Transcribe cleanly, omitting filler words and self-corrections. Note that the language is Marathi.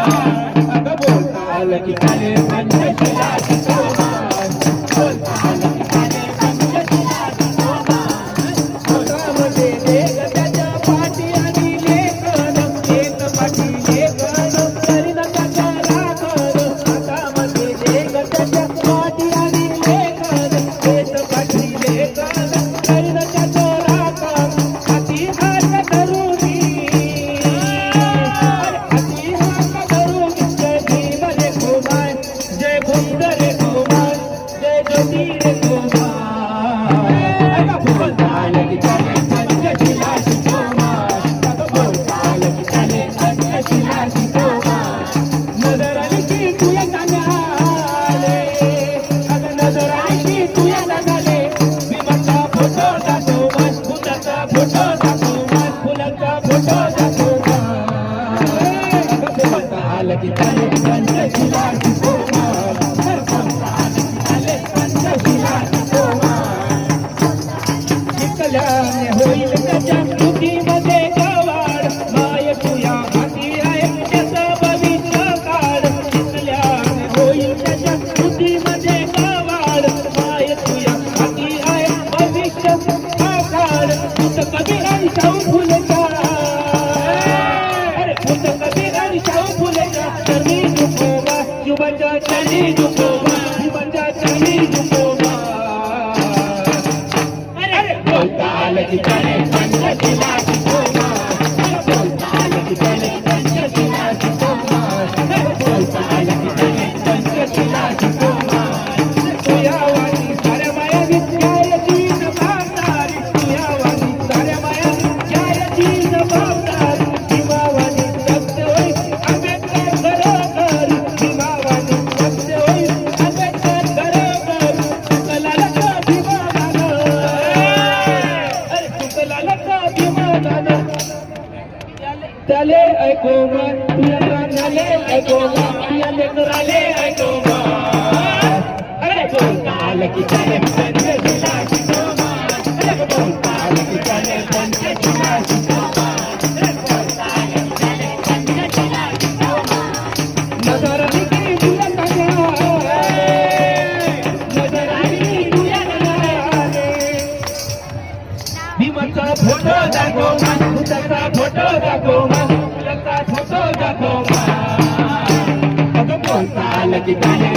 अगं बोलता आलं की काले पंचशिला शिरोमान बोलता आलं की काले पंचशिला शिरोमान हातामध्ये लेख त्याच्या पाठी आणि लेखन एक पाठी लेखन तरी नका राखण हातामध्ये लेख त्याच्या पाठी आणि लेखन एक पाठी लेखन तरी नका राखण हाती हात धरुनी हाती हात धरुनी जय भीम रे कुमार जय बुद्ध रे कुमार जय ज्योती रे कुमार बोलता आलं की काले पंचशिला शिरोमान अगं बोलता आलं की काले पंचशिला शिरोमान नजर आली की तुया गाण्याले अगं नजर आली की तुया गाण्याले भीमाचा फोटो दाखव मन बुद्धाचा फोटो दाखव मन फुलाचा फोटो दाखव मन बोलता आलं की काले पंचशिला शिरोमान बोलता आलं की काले पंचशिला शिरोमान शिकल्याने होईल त्याच्या कृतीमध्ये गवाड माय तुया हाती आहे त्याचं भविष्य काढ शिकल्याने होईल त्याच्या कृतीमध्ये गवाड माय तुया हाती आहे भविष्य काढ पुत कबीर आणि शाहू फुलेचा अरे पुत कबीर आणि शाहू फुलेचा चरणी झुकोबा युवाच्या चरणी झुकोबा युवाच्या चरणी झुकोबा बोलता आलं की काले पंचशिला शिरोमान बोलता आलं की काले पंचशिला शिरोमान बोलता आलं की काले पंचशिला शिरोमान तुया वाणी साऱ्या माया विद्याची जबाबदारी तुया वाणी साऱ्या माया विद्याची जबाबदारी भीमावाणी सत्य होई आंबेडकर बरोबर भीमावाणी सत्य होई आंबेडकर बरोबर तुकलाला का भीमावानं त्याले ऐको मन तुया कानाले ऐको मन तुया लेकराले ऐको मन अरे बोलता आलं की काले पंचशिला शिरोमान अरे बोलता आलं की काले पंचशिला शिरोमान अरे बोलता आलं की काले पंचशिला शिरोमान नजर आली की तुया गाण्याले नजर आली की तुया गाण्याले भीमाचा फोटो दाखव मन बुद्धाचा फोटो दाखव मन फुलाचा फोटो दाखव मन अगं बोलता आलं की काले